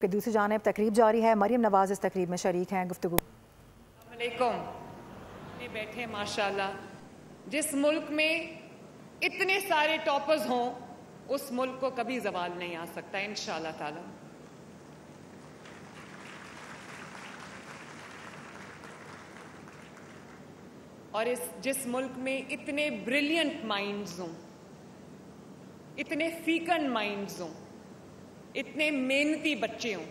پھر دوسری جانب تقریب جاری ہے، مریم نواز اس تقریب میں شریک ہیں. گفتگو. السلام علیکم. بیٹھے ہیں ماشاءاللہ. جس ملک میں اتنے سارے ٹاپرز ہوں اس ملک کو کبھی زوال نہیں آ سکتا انشاءاللہ تعالی. اور جس ملک میں اتنے بریلینٹ مائنڈز ہوں، اتنے فیکنڈ مائنڈز ہوں، اتنے محنتی بچے ہوں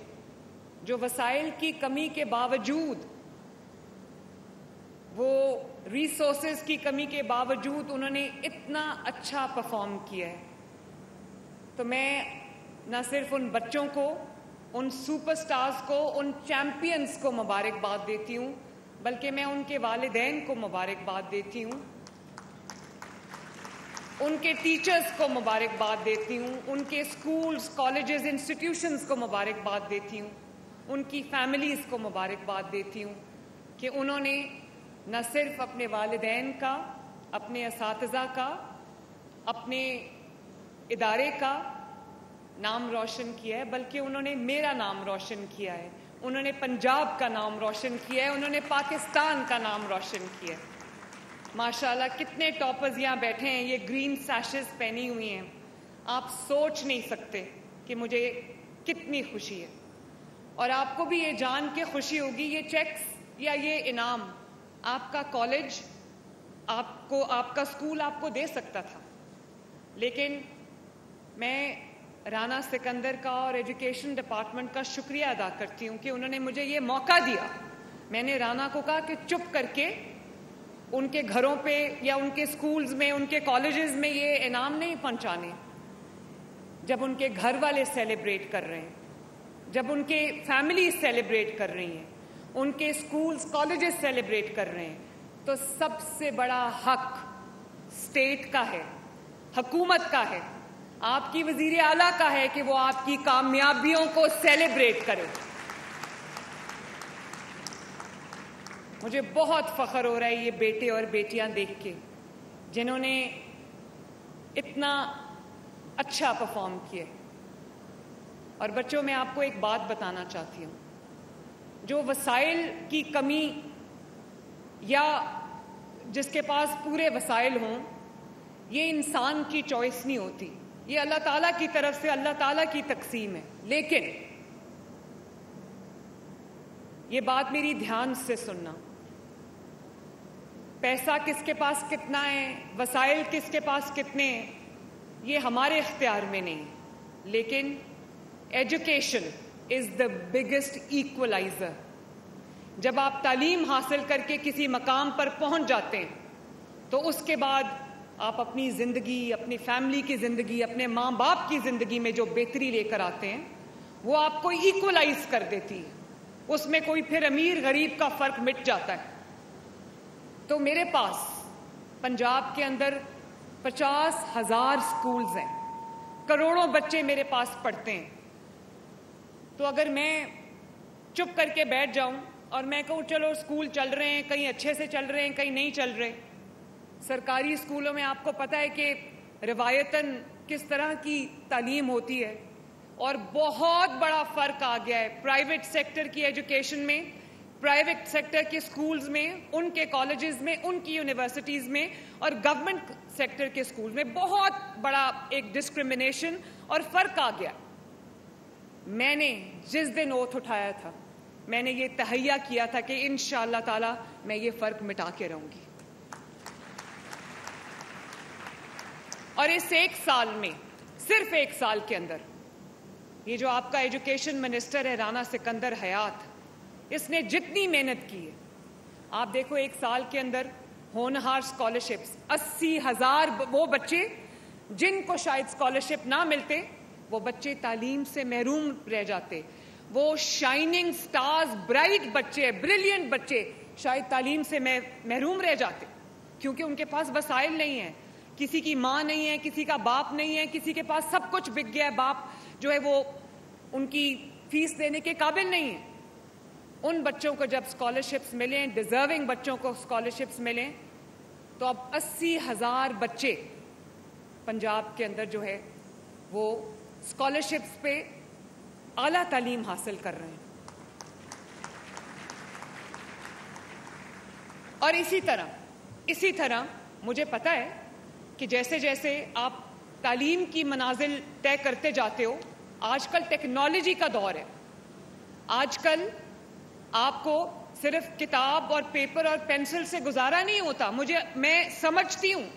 جو وسائل کی کمی کے باوجود، وہ ریسورسز کی کمی کے باوجود انہوں نے اتنا اچھا پرفارم کیا ہے، تو میں نہ صرف ان بچوں کو، ان سپر سٹارز کو، ان چیمپئنز کو مبارکباد دیتی ہوں، بلکہ میں ان کے والدین کو مبارکباد دیتی ہوں، ان کے ٹیچرز کو مبارکباد دیتی ہوں، ان کے اسکولز، کالجز، انسٹیٹیوشنز کو مبارکباد دیتی ہوں، ان کی فیملیز کو مبارکباد دیتی ہوں کہ انہوں نے نہ صرف اپنے والدین کا، اپنے اساتذہ کا، اپنے ادارے کا نام روشن کیا ہے، بلکہ انہوں نے میرا نام روشن کیا ہے، انہوں نے پنجاب کا نام روشن کیا ہے، انہوں نے پاکستان کا نام روشن کیا ہے. ماشاءاللہ کتنے ٹاپرز یہاں بیٹھے ہیں، یہ گرین سیشز پہنی ہوئی ہیں. آپ سوچ نہیں سکتے کہ مجھے کتنی خوشی ہے، اور آپ کو بھی یہ جان کے خوشی ہوگی یہ چیکس یا یہ انعام آپ کا کالج، آپ کا اسکول آپ کو دے سکتا تھا، لیکن میں رانا سکندر کا اور ایجوکیشن ڈپارٹمنٹ کا شکریہ ادا کرتی ہوں کہ انہوں نے مجھے یہ موقع دیا. میں نے رانا کو کہا کہ چپ کر کے ان کے گھروں پہ یا ان کے اسکولز میں، ان کے کالجز میں یہ انعام نہیں پہنچانے. جب ان کے گھر والے سیلیبریٹ کر رہے ہیں، جب ان کے فیملی سیلیبریٹ کر رہی ہیں، ان کے اسکولز، کالجز سیلیبریٹ کر رہے ہیں، تو سب سے بڑا حق اسٹیٹ کا ہے، حکومت کا ہے، آپ کی وزیر اعلیٰ کا ہے کہ وہ آپ کی کامیابیوں کو سیلیبریٹ کرے. مجھے بہت فخر ہو رہا ہے یہ بیٹے اور بیٹیاں دیکھ کے جنہوں نے اتنا اچھا پرفارم کیا. اور بچوں، میں آپ کو ایک بات بتانا چاہتی ہوں، جو وسائل کی کمی یا جس کے پاس پورے وسائل ہوں، یہ انسان کی چوائس نہیں ہوتی، یہ اللہ تعالیٰ کی طرف سے اللہ تعالیٰ کی تقسیم ہے. لیکن یہ بات میری دھیان سے سننا، پیسہ کس کے پاس کتنا ہے، وسائل کس کے پاس کتنے ہیں، یہ ہمارے اختیار میں نہیں، لیکن ایجوکیشن از دا بگیسٹ ایکولائزر. جب آپ تعلیم حاصل کر کے کسی مقام پر پہنچ جاتے ہیں تو اس کے بعد آپ اپنی زندگی، اپنی فیملی کی زندگی، اپنے ماں باپ کی زندگی میں جو بہتری لے کر آتے ہیں وہ آپ کو ایکولائز کر دیتی ہے، اس میں کوئی پھر امیر غریب کا فرق مٹ جاتا ہے. تو میرے پاس پنجاب کے اندر 50,000 سکولز ہیں، کروڑوں بچے میرے پاس پڑھتے ہیں. تو اگر میں چپ کر کے بیٹھ جاؤں اور میں کہوں چلو اسکول چل رہے ہیں، کہیں اچھے سے چل رہے ہیں، کہیں نہیں چل رہے. سرکاری اسکولوں میں آپ کو پتہ ہے کہ روایتاً کس طرح کی تعلیم ہوتی ہے، اور بہت بڑا فرق آ گیا ہے پرائیویٹ سیکٹر کی ایجوکیشن میں، پرائیویٹ سیکٹر کے اسکولز میں، ان کے کالجز میں، ان کی یونیورسٹیز میں، اور گورنمنٹ سیکٹر کے اسکولز میں بہت بڑا ایک ڈسکرمنیشن اور فرق آ گیا. میں نے جس دن اوتھ اٹھایا تھا میں نے یہ تہیہ کیا تھا کہ انشاءاللہ تعالی میں یہ فرق مٹا کے رہوں گی. اور اس ایک سال میں، صرف ایک سال کے اندر، یہ جو آپ کا ایجوکیشن منسٹر ہے رانا سکندر حیات، اس نے جتنی محنت کی ہے، آپ دیکھو ایک سال کے اندر ہونہار اسکالرشپس، 80,000 وہ بچے جن کو شاید اسکالرشپ نہ ملتے، وہ بچے تعلیم سے محروم رہ جاتے. وہ شائننگ سٹارز، برائٹ بچے، بریلینٹ بچے شاید تعلیم سے محروم رہ جاتے کیونکہ ان کے پاس وسائل نہیں ہیں، کسی کی ماں نہیں ہے، کسی کا باپ نہیں ہے، کسی کے پاس سب کچھ بک گیا ہے، باپ جو ہے وہ ان کی فیس دینے کے قابل نہیں ہے. ان بچوں کو جب اسکالرشپس ملیں، ڈیزرونگ بچوں کو اسکالرشپس ملیں، تو اب 80,000 بچے پنجاب کے اندر جو ہے وہ اسکالرشپس پہ اعلیٰ تعلیم حاصل کر رہے ہیں. اور اسی طرح مجھے پتہ ہے کہ جیسے جیسے آپ تعلیم کی منازل طے کرتے جاتے ہو، آج کل ٹیکنالوجی کا دور ہے. آج کل آپ کو صرف کتاب اور پیپر اور پینسل سے گزارا نہیں ہوتا. میں سمجھتی ہوں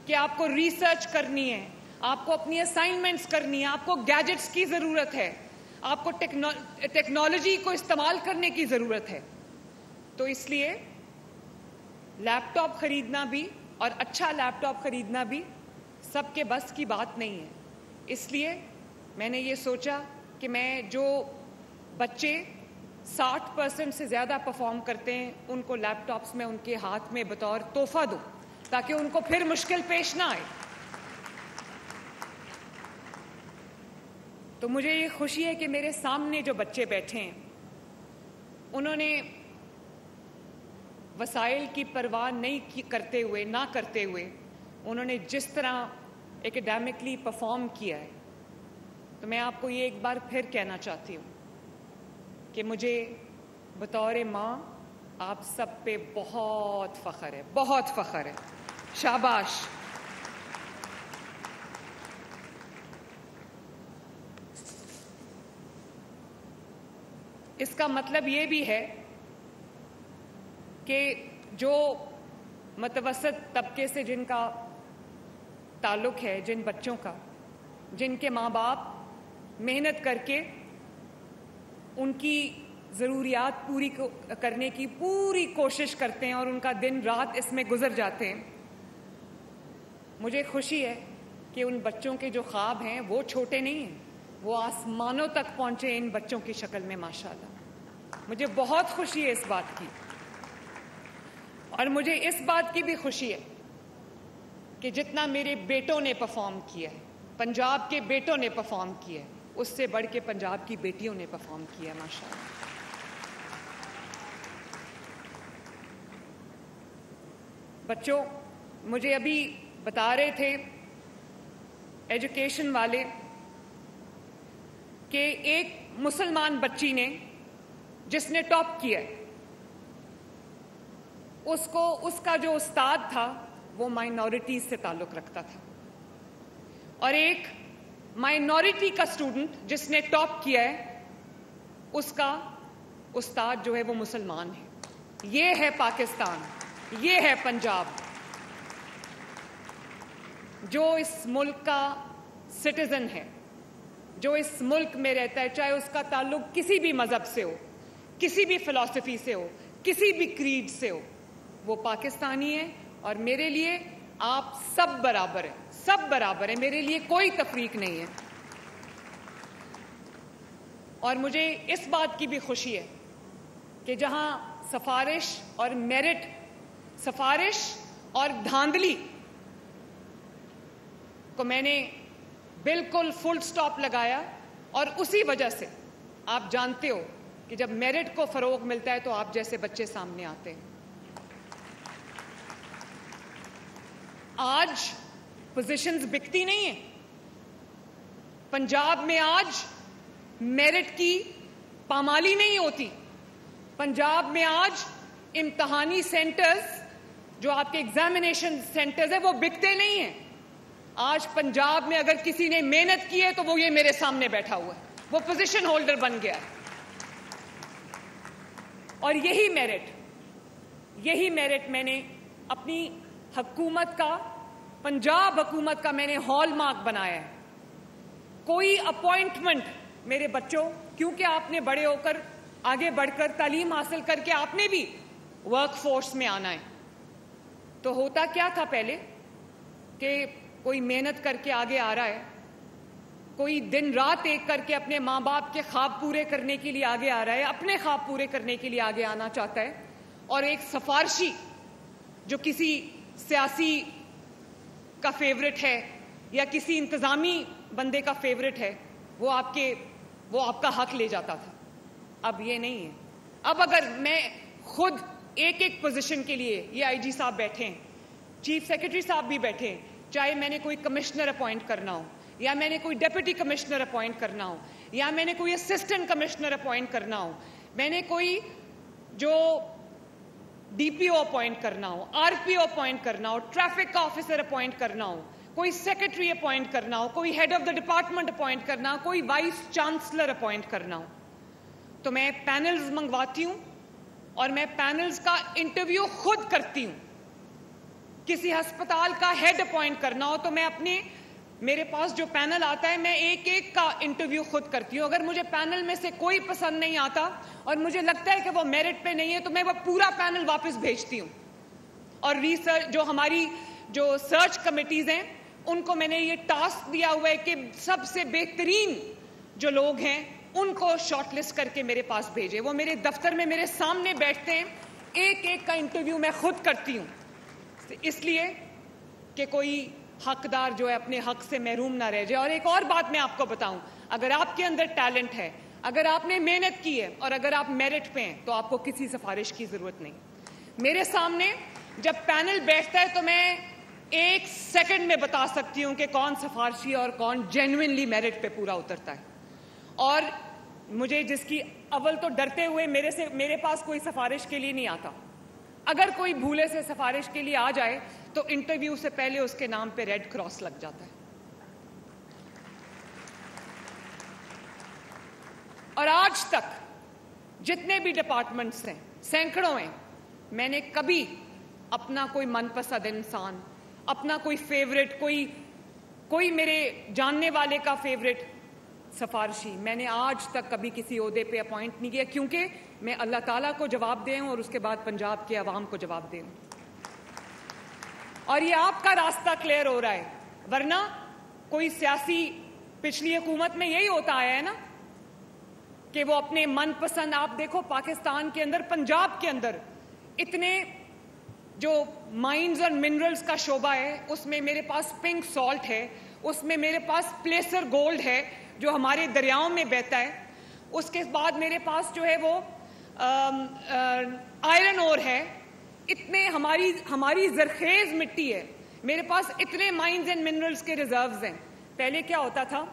کہ آپ کو ریسرچ کرنی ہے، آپ کو اپنی اسائنمنٹس کرنی ہے، آپ کو گیجٹس کی ضرورت ہے، آپ کو ٹیکنالوجی کو استعمال کرنے کی ضرورت ہے. تو اس لیے لیپ ٹاپ خریدنا بھی اور اچھا لیپ ٹاپ خریدنا بھی سب کے بس کی بات نہیں ہے. اس لیے میں نے یہ سوچا کہ میں جو بچے 60% سے زیادہ پرفارم کرتے ہیں ان کو لیپ ٹاپس میں ان کے ہاتھ میں بطور تحفہ دوں تاکہ ان کو پھر مشکل پیش نہ آئے. تو مجھے یہ خوشی ہے کہ میرے سامنے جو بچے بیٹھے ہیں انہوں نے وسائل کی پرواہ نہیں کرتے ہوئے انہوں نے جس طرح ایکڈیمکلی پرفارم کیا ہے. تو میں آپ کو یہ ایک بار پھر کہنا چاہتی ہوں کہ مجھے بطور ماں آپ سب پہ بہت فخر ہے، بہت فخر ہے. شاباش. اس کا مطلب یہ بھی ہے کہ جو متوسط طبقے سے جن کا تعلق ہے، جن بچوں کا، جن کے ماں باپ محنت کر کے ان کی ضروریات پوری کرنے کی پوری کوشش کرتے ہیں اور ان کا دن رات اس میں گزر جاتے ہیں، مجھے خوشی ہے کہ ان بچوں کے جو خواب ہیں وہ چھوٹے نہیں ہیں، وہ آسمانوں تک پہنچے ان بچوں کی شکل میں. ماشاءاللہ مجھے بہت خوشی ہے اس بات کی. اور مجھے اس بات کی بھی خوشی ہے کہ جتنا میرے بیٹوں نے پرفارم کیا ہے، پنجاب کے بیٹوں نے پرفارم کیا ہے، اس سے بڑھ کے پنجاب کی بیٹیوں نے پرفارم کیا ہے. ماشاءاللہ. بچوں مجھے ابھی بتا رہے تھے ایجوکیشن والے کہ ایک مسلمان بچی نے جس نے ٹاپ کیا ہے اس کا جو استاد تھا وہ مائنورٹیز سے تعلق رکھتا تھا، اور ایک مائنورٹی کا اسٹوڈنٹ جس نے ٹاپ کیا ہے اس کا استاد جو ہے وہ مسلمان ہے. یہ ہے پاکستان، یہ ہے پنجاب جو اس ملک کا سٹیزن ہے، جو اس ملک میں رہتا ہے، چاہے اس کا تعلق کسی بھی مذہب سے ہو، کسی بھی فلسفی سے ہو، کسی بھی کریڈ سے ہو، وہ پاکستانی ہے. اور میرے لیے آپ سب برابر ہیں، سب برابر ہیں، میرے لیے کوئی تفریق نہیں ہے. اور مجھے اس بات کی بھی خوشی ہے کہ جہاں سفارش اور میرٹ، سفارش اور دھاندلی کو میں نے بالکل فل سٹاپ لگایا، اور اسی وجہ سے آپ جانتے ہو کہ جب میرٹ کو فروغ ملتا ہے تو آپ جیسے بچے سامنے آتے ہیں. آج پوزیشنز بکتی نہیں ہیں. پنجاب میں آج میرٹ کی پامالی نہیں ہوتی. پنجاب میں آج امتحانی سینٹرز جو آپ کے ایگزامینیشن سینٹرز ہیں وہ بکتے نہیں ہیں. آج پنجاب میں اگر کسی نے محنت کی ہے تو وہ یہ میرے سامنے بیٹھا ہوا ہے، وہ پوزیشن ہولڈر بن گیا ہے. اور یہی میرٹ میں نے اپنی حکومت کا، پنجاب حکومت کا میں نے ہال مارک بنایا ہے. کوئی اپوائنٹمنٹ میرے بچوں، کیونکہ آپ نے بڑے ہو کر آگے بڑھ کر تعلیم حاصل کر کے آپ نے بھی ورک فورس میں آنا ہے. تو ہوتا کیا تھا پہلے کہ کوئی محنت کر کے آگے آ رہا ہے، کوئی دن رات ایک کر کے اپنے ماں باپ کے خواب پورے کرنے کے لیے آگے آ رہا ہے، اپنے خواب پورے کرنے کے لیے آگے آنا چاہتا ہے، اور ایک سفارشی جو کسی سیاسی کا فیورٹ ہے یا کسی انتظامی بندے کا فیورٹ ہے وہ آپ کا حق لے جاتا تھا. اب یہ نہیں ہے. اب اگر میں خود ایک پوزیشن کے لیے، یہ آئی جی صاحب بیٹھے ہیں، چیف سیکرٹری صاحب بھی بیٹھے ہیں، چاہے میں نے کوئی کمشنر اپوائنٹ کرنا ہو یا میں نے کوئی ڈپٹی کمشنر اپوائنٹ کرنا ہو یا میں نے کوئی اسسٹنٹ کمشنر اپوائنٹ کرنا ہو, میں نے کوئی جو ڈی پی او اپوائنٹ کرنا ہو, آر پی او اپوائنٹ کرنا ہو, ٹریفک کا آفیسر اپوائنٹ کرنا ہو, کوئی سیکرٹری اپوائنٹ کرنا ہو, کوئی head of the department appoint کرنا ہو, کوئی وائس چانسلر اپوائنٹ کرنا ہو, تو میں پینلز منگواتی ہوں اور میں پینلز کا انٹرویو خود کرتی ہوں. کسی ہسپتال کا ہیڈ اپوائنٹ کرنا ہو تو میں میرے پاس جو پینل آتا ہے میں ایک ایک کا انٹرویو خود کرتی ہوں. اگر مجھے پینل میں سے کوئی پسند نہیں آتا اور مجھے لگتا ہے کہ وہ میرٹ پہ نہیں ہے تو میں وہ پورا پینل واپس بھیجتی ہوں. اور ریسرچ جو ہماری جو سرچ کمیٹیز ہیں ان کو میں نے یہ ٹاسک دیا ہوا ہے کہ سب سے بہترین جو لوگ ہیں ان کو شارٹ لسٹ کر کے میرے پاس بھیجے. وہ میرے دفتر میں میرے سامنے بیٹھتے ہیں, ایک ایک کا انٹرویو میں خود کرتی ہوں, اس لیے کہ کوئی حقدار جو ہے اپنے حق سے محروم نہ رہ جائے. اور ایک اور بات میں آپ کو بتاؤں, اگر آپ کے اندر ٹیلنٹ ہے, اگر آپ نے محنت کی ہے اور اگر آپ میرٹ پہ ہیں تو آپ کو کسی سفارش کی ضرورت نہیں. میرے سامنے جب پینل بیٹھتا ہے تو میں 1 سیکنڈ میں بتا سکتی ہوں کہ کون سفارشی اور کون جینوئنلی میرٹ پہ پورا اترتا ہے. اور مجھے جس کی اول تو ڈرتے ہوئے میرے پاس کوئی سفارش کے لیے نہیں آتا. اگر کوئی بھولے سے سفارش کے لیے آ جائے تو انٹرویو سے پہلے اس کے نام پہ ریڈ کراس لگ جاتا ہے. اور آج تک جتنے بھی ڈپارٹمنٹس ہیں, سینکڑوں ہیں, میں نے کبھی اپنا کوئی من پسند انسان, اپنا کوئی فیوریٹ, کوئی میرے جاننے والے کا فیوریٹ سفارشی میں نے آج تک کبھی کسی عہدے پہ اپوائنٹ نہیں کیا, کیونکہ میں اللہ تعالیٰ کو جواب دے ہوں اور اس کے بعد پنجاب کے عوام کو جواب دے ہوں. اور یہ آپ کا راستہ کلیئر ہو رہا ہے, ورنہ کوئی سیاسی پچھلی حکومت میں یہی ہوتا آیا ہے نا کہ وہ اپنے من پسند. آپ دیکھو پاکستان کے اندر, پنجاب کے اندر اتنے جو مائنز اور منرلز کا شعبہ ہے, اس میں میرے پاس پنک سالٹ ہے, اس میں میرے پاس پلیسر گولڈ ہے جو ہمارے دریاؤں میں بہتا ہے, اس کے بعد میرے پاس جو ہے وہ آئرن اور ہے, اتنے ہماری زرخیز مٹی ہے, میرے پاس اتنے مائنز اینڈ منرلز کے ریزروز ہیں. پہلے کیا ہوتا تھا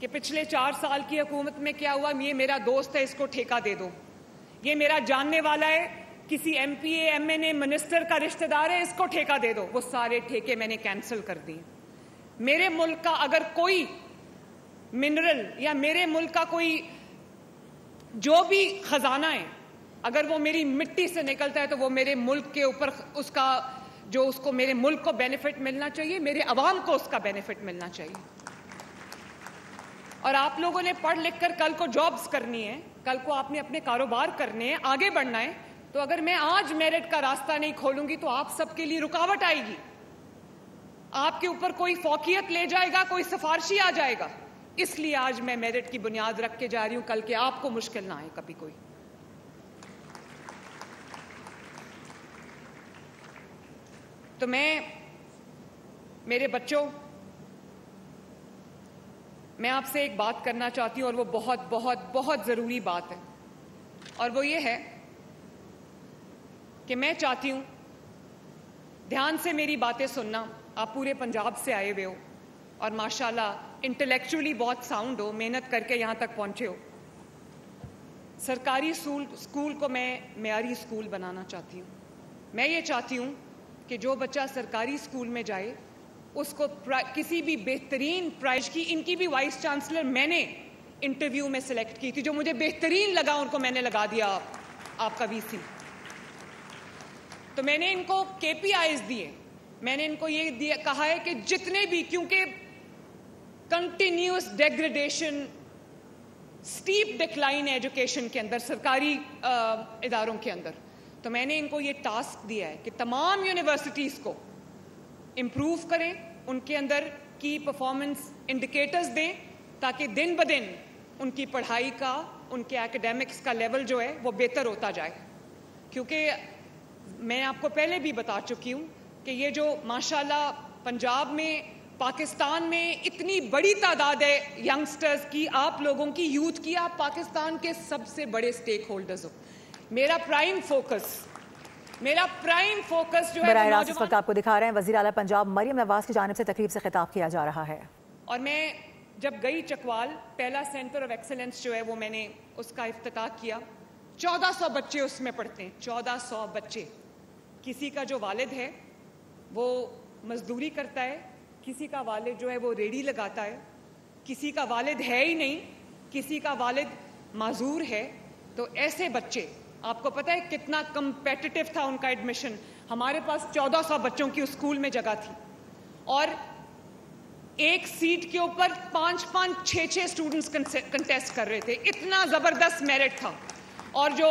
کہ پچھلے 4 سال کی حکومت میں کیا ہوا, یہ میرا دوست ہے اس کو ٹھیکہ دے دو, یہ میرا جاننے والا ہے, کسی ایم پی اے, ایم این اے, منسٹر کا رشتہ دار ہے, اس کو ٹھیکہ دے دو. وہ سارے ٹھیکے میں نے کینسل کر دیے. میرے ملک کا اگر کوئی منرل یا میرے ملک کا کوئی جو بھی خزانہ ہے, اگر وہ میری مٹی سے نکلتا ہے تو وہ میرے ملک کے اوپر اس کو میرے ملک کو بینیفٹ ملنا چاہیے, میرے عوام کو اس کا بینیفٹ ملنا چاہیے. اور آپ لوگوں نے پڑھ لکھ کر کل کو جابز کرنی ہے, کل کو آپ نے اپنے کاروبار کرنے ہیں, آگے بڑھنا ہے, تو اگر میں آج میرٹ کا راستہ نہیں کھولوں گی تو آپ سب کے لیے رکاوٹ آئے گی. آپ کے اوپر کوئی فوقیت لے جائے گا, کوئی سفارشی آ جائے گا. اس لیے آج میں میرٹ کی بنیاد رکھ کے جا رہی ہوں, کل کے آپ کو مشکل نہ آئے کبھی کوئی. تو میرے بچوں, میں آپ سے ایک بات کرنا چاہتی ہوں اور وہ بہت بہت بہت ضروری بات ہے, اور وہ یہ ہے کہ میں چاہتی ہوں دھیان سے میری باتیں سننا. آپ پورے پنجاب سے آئے ہوئے ہو اور ماشاءاللہ انٹلیکچولی بہت ساؤنڈ ہو, محنت کر کے یہاں تک پہنچے ہو. سرکاری اسکول کو میں معیاری اسکول بنانا چاہتی ہوں. میں یہ چاہتی ہوں کہ جو بچہ سرکاری اسکول میں جائے اس کو کسی بھی بہترین پرائز کی, ان کی بھی وائس چانسلر میں نے انٹرویو میں سلیکٹ کی تھی, جو مجھے بہترین لگا ان کو میں نے لگا دیا آپ کا وی سی. تو میں نے ان کو کے پی آئیز دیے, میں نے ان کو یہ کہا ہے کہ جتنے بھی, کیونکہ continuous degradation, step decline education کے اندر, سرکاری اداروں کے اندر, تو میں نے ان کو یہ ٹاسک دیا ہے کہ تمام یونیورسٹیز کو امپروو کریں, ان کے اندر کی پرفارمنس انڈیکیٹرز دیں تاکہ دن بدن ان کی پڑھائی کا, ان کے ایکیڈیمکس کا لیول جو ہے وہ بہتر ہوتا جائے. کیونکہ میں آپ کو پہلے بھی بتا چکی ہوں کہ یہ جو ماشاءاللہ پنجاب میں, پاکستان میں اتنی بڑی تعداد ہے ینگسٹرز کی, آپ لوگوں کی, یوتھ کی, آپ پاکستان کے سب سے بڑے سٹیک ہولڈرز ہو. میرا پرائم فوکس جو ہے براہ راست اس وقت آپ کو دکھا رہے ہیں وزیر اعلیٰ پنجاب مریم نواز کی جانب سے تقریب سے خطاب کیا جا رہا ہے. اور میں جب گئی چکوال پہلا سینٹر آف ایکسلنس جو ہے وہ میں نے اس کا افتتاح کیا. 1400 بچے اس میں پڑھتے ہیں, 1400 بچے. کسی کا جو والد ہے وہ مزدوری کرتا ہے, کسی کا والد جو ہے وہ ریڑھی لگاتا ہے, کسی کا والد ہے ہی نہیں, کسی کا والد معذور ہے. تو ایسے بچے, آپ کو پتہ ہے کتنا کمپیٹیٹو تھا ان کا ایڈمیشن. ہمارے پاس 1400 بچوں کی اسکول میں جگہ تھی اور ایک سیٹ کے اوپر 5-5 6-6 اسٹوڈنٹس کنٹیسٹ کر رہے تھے. اتنا زبردست میرٹ تھا. اور جو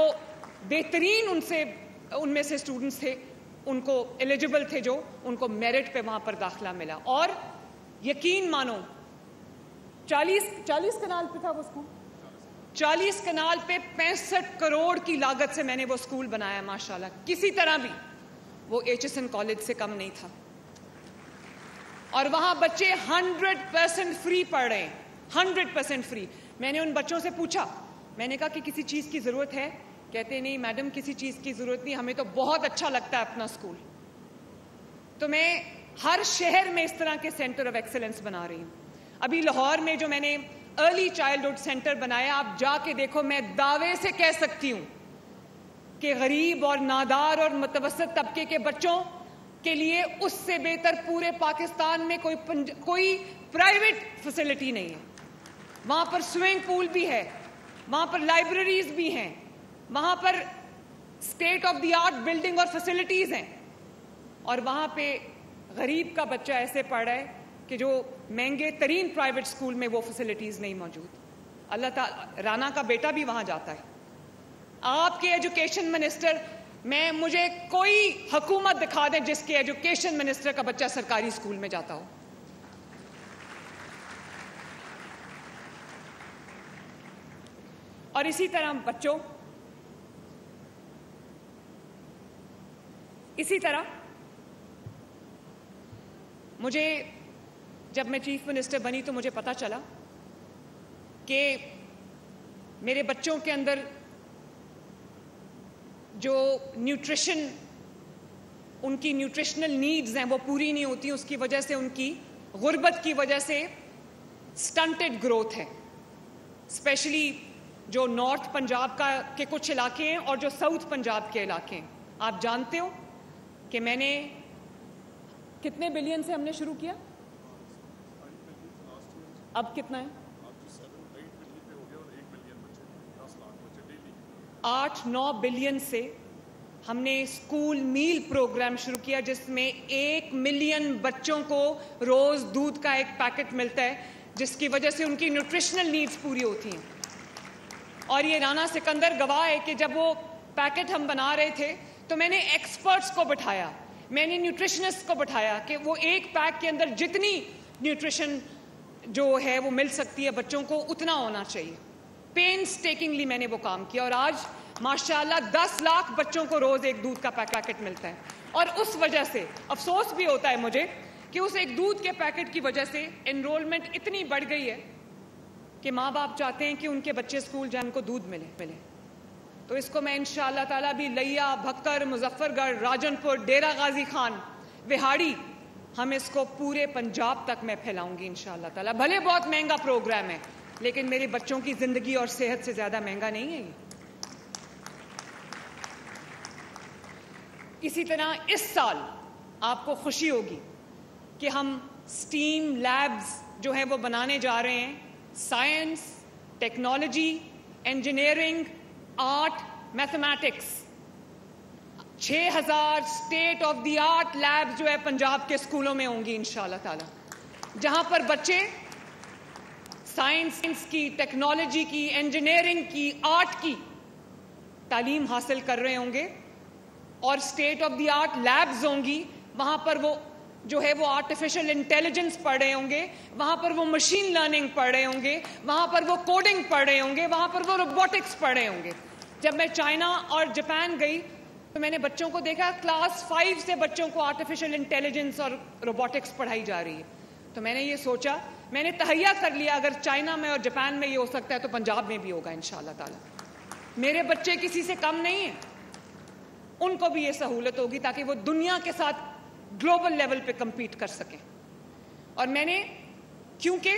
بہترین ان میں سے اسٹوڈنٹس تھے, ان کو ایلیجبل تھے, جو ان کو میرٹ پہ وہاں پر داخلہ ملا. اور یقین مانو 40 کنال پہ تھا وہ اسکول, 40 کنال پہ 65 کروڑ کی لاگت سے میں نے وہ اسکول بنایا. ماشاءاللہ کسی طرح بھی وہ ایچ ایس این کالج سے کم نہیں تھا. اور وہاں بچے 100% فری پڑھ رہے ہیں, 100% فری. میں نے ان بچوں سے پوچھا, میں نے کہا کہ کسی چیز کی ضرورت ہے؟ کہتے نہیں میڈم کسی چیز کی ضرورت نہیں, ہمیں تو بہت اچھا لگتا ہے اپنا اسکول. تو میں ہر شہر میں اس طرح کے سینٹر آف ایکسلنس بنا رہی ہوں. ابھی لاہور میں جو میں نے ارلی چائلڈہڈ سینٹر بنایا, آپ جا کے دیکھو, میں دعوے سے کہہ سکتی ہوں کہ غریب اور نادار اور متوسط طبقے کے بچوں کے لیے اس سے بہتر پورے پاکستان میں کوئی پرائیویٹ فیسلٹی نہیں ہے. وہاں پر سوئمنگ پول بھی ہے, وہاں پر لائبریریز بھی ہیں, وہاں پر state of the art building اور فیسلٹیز ہیں. اور وہاں پہ غریب کا بچہ ایسے پڑھ رہا ہے کہ جو مہنگے ترین پرائیویٹ اسکول میں وہ فیسلٹیز نہیں موجود. اللہ تعالی, رانا کا بیٹا بھی وہاں جاتا ہے. آپ کے ایجوکیشن منسٹر, مجھے کوئی حکومت دکھا دیں جس کے ایجوکیشن منسٹر کا بچہ سرکاری اسکول میں جاتا ہو. اور اسی طرح بچوں, اسی طرح مجھے جب میں چیف منسٹر بنی تو مجھے پتا چلا کہ میرے بچوں کے اندر جو نیوٹریشن, ان کی نیوٹریشنل نیڈز ہیں وہ پوری نہیں ہوتی. اس کی وجہ سے, ان کی غربت کی وجہ سے سٹنٹڈ گروتھ ہے. اسپیشلی جو نارتھ پنجاب کے کچھ علاقے ہیں اور جو ساؤتھ پنجاب کے علاقے ہیں. آپ جانتے ہو کہ میں نے کتنے بلین سے ہم نے شروع کیا, اب کتنا ہے؟ 8-9 بلین سے ہم نے اسکول میل پروگرام شروع کیا, جس میں 1 ملین بچوں کو روز دودھ کا ایک پیکٹ ملتا ہے, جس کی وجہ سے ان کی نیوٹریشنل نیڈز پوری ہوتی ہیں. اور یہ رانا سکندر گواہ ہے کہ جب وہ پیکٹ ہم بنا رہے تھے تو میں نے ایکسپرٹس کو بٹھایا, میں نے نیوٹریشنسٹ کو بٹھایا کہ وہ ایک پیک کے اندر جتنی نیوٹریشن جو ہے وہ مل سکتی ہے بچوں کو اتنا ہونا چاہیے. پینس ٹیکنگلی میں نے وہ کام کیا, اور آج ماشاءاللہ 10 لاکھ بچوں کو روز ایک دودھ کا پیکٹ ملتا ہے. اور اس وجہ سے افسوس بھی ہوتا ہے مجھے کہ اس ایک دودھ کے پیکٹ کی وجہ سے انرولمنٹ اتنی بڑھ گئی ہے کہ ماں باپ چاہتے ہیں کہ ان کے بچے اسکول جائیں, ان کو دودھ ملے. تو اس کو میں انشاءاللہ تعالیٰ بھی لیا, بھکر, مظفر گڑھ, راجن پور, ڈیرہ غازی خان, وہاڑی, ہم اس کو پورے پنجاب تک میں پھیلاؤں گی انشاءاللہ تعالیٰ. بھلے بہت مہنگا پروگرام ہے لیکن میرے بچوں کی زندگی اور صحت سے زیادہ مہنگا نہیں ہے یہ. اسی طرح اس سال آپ کو خوشی ہوگی کہ ہم اسٹیم لیبز جو ہیں وہ بنانے جا رہے ہیں. Science, technology, engineering, art, mathematics, 6000 state of the art lab جو ہے پنجاب کے اسکولوں میں ہوں گی انشاءاللہ تعالی, جہاں پر بچے سائنس کی, ٹیکنالوجی کی, انجینئرنگ کی, آرٹ کی تعلیم حاصل کر رہے ہوں گے. اور state of the art labs ہوں گی, وہاں پر وہ جو ہے وہ آرٹیفیشل انٹیلیجنس پڑھ رہے ہوں گے, وہاں پر وہ مشین لرننگ پڑھ رہے ہوں گے, وہاں پر وہ کوڈنگ پڑھ رہے ہوں گے, وہاں پر وہ روبوٹکس پڑھ رہے ہوں گے. جب میں چائنا اور جاپان گئی تو میں نے بچوں کو دیکھا, کلاس 5 سے بچوں کو آرٹیفیشل انٹیلیجنس اور روبوٹکس پڑھائی جا رہی ہے. تو میں نے یہ سوچا, میں نے تہیہ کر لیا اگر چائنا میں اور جاپان میں یہ ہو سکتا ہے تو پنجاب میں بھی ہوگا انشاءاللہ تعالی. میرے بچے کسی سے کم نہیں ہیں, ان کو بھی یہ سہولت ہوگی تاکہ وہ دنیا کے ساتھ گلوبل لیول پہ کمپیٹ کر سکیں. اور میں نے, کیونکہ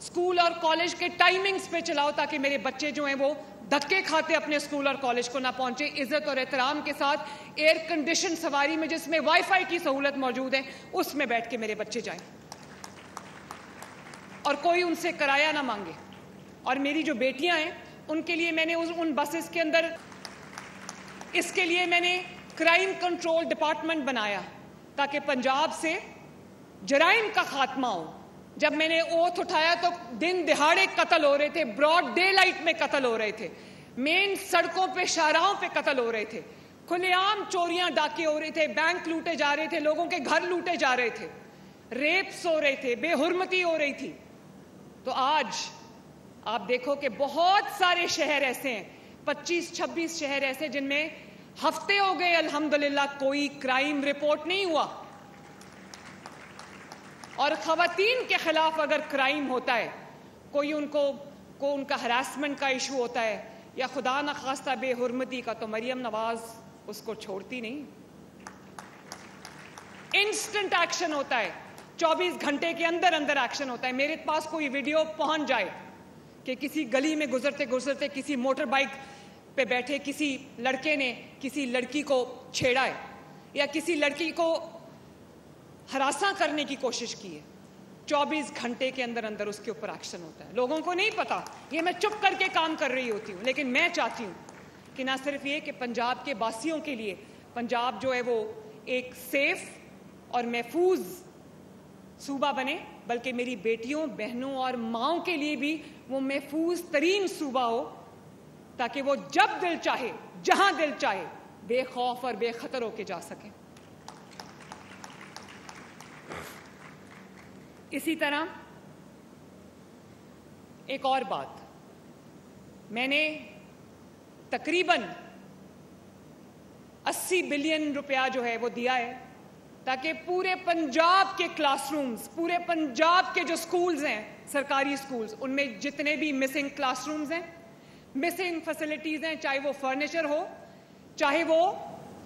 اسکول اور کالج کے ٹائمنگز پہ چلاؤ تاکہ میرے بچے جو ہیں وہ دھکے کھاتے اپنے اسکول اور کالج کو نہ پہنچے. عزت اور احترام کے ساتھ ایئر کنڈیشن سواری میں جس میں وائی فائی کی سہولت موجود ہے اس میں بیٹھ کے میرے بچے جائیں اور کوئی ان سے کرایہ نہ مانگے. اور میری جو بیٹیاں ہیں ان کے لیے میں نے ان بسز کے اندر اس کے لیے میں نے کرائم کنٹرول ڈپارٹمنٹ بنایا تاکہ پنجاب سے جرائم کا خاتمہ ہو. جب میں نے اوتھ اٹھایا تو دن دہاڑے قتل ہو رہے تھے, براڈ ڈے لائٹ میں قتل ہو رہے تھے, مین سڑکوں پہ شاہراہوں پہ قتل ہو رہے تھے, کھلے عام چوریاں ڈاکے ہو رہے تھے, بینک لوٹے جا رہے تھے, لوگوں کے گھر لوٹے جا رہے تھے, ریپس ہو رہے تھے, بے حرمتی ہو رہی تھی. تو آج آپ دیکھو کہ بہت سارے شہر ایسے ہیں, 25-26 شہر ایسے جن میں ہفتے ہو گئے الحمدللہ کوئی کرائم رپورٹ نہیں ہوا. اور خواتین کے خلاف اگر کرائم ہوتا ہے, کوئی ان کا ہراسمنٹ کا ایشو ہوتا ہے یا خدا نخواستہ بے حرمتی کا, تو مریم نواز اس کو چھوڑتی نہیں. انسٹنٹ ایکشن ہوتا ہے, 24 گھنٹے کے اندر اندر ایکشن ہوتا ہے. میرے پاس کوئی ویڈیو پہنچ جائے کہ کسی گلی میں گزرتے گزرتے کسی موٹر بائک پہ بیٹھے کسی لڑکے نے کسی لڑکی کو چھیڑا ہے یا کسی لڑکی کو ہراساں کرنے کی کوشش کی ہے, 24 گھنٹے کے اندر اندر اس کے اوپر ایکشن ہوتا ہے. لوگوں کو نہیں پتا, یہ میں چپ کر کے کام کر رہی ہوتی ہوں, لیکن میں چاہتی ہوں کہ نہ صرف یہ کہ پنجاب کے باسیوں کے لیے پنجاب جو ہے وہ ایک سیف اور محفوظ صوبہ بنے, بلکہ میری بیٹیوں, بہنوں اور ماؤں کے لیے بھی وہ محفوظ ترین صوبہ ہو تاکہ وہ جب دل چاہے جہاں دل چاہے بے خوف اور بے خطر ہو کے جا سکیں. اسی طرح ایک اور بات, میں نے تقریباً 80 بلین روپیہ جو ہے وہ دیا ہے تاکہ پورے پنجاب کے کلاس رومز, پورے پنجاب کے جو سکولز ہیں سرکاری سکولز, ان میں جتنے بھی مسنگ کلاس رومز ہیں, مسنگ فیسلٹیز ہیں, چاہے وہ فرنیچر ہو, چاہے وہ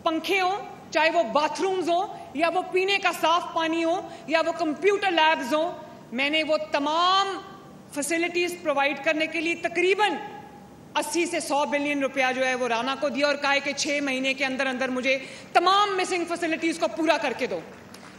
پنکھے ہوں, چاہے وہ باتھ رومز ہوں, یا وہ پینے کا صاف پانی ہو, یا وہ کمپیوٹر لیبز ہوں, میں نے وہ تمام فیسلٹیز پرووائڈ کرنے کے لیے تقریباً 80 سے 100 بلین روپیہ جو ہے وہ رانا کو دیا اور کہا کہ 6 مہینے کے اندر اندر مجھے تمام مسنگ فیسلٹیز کو پورا کر کے دو.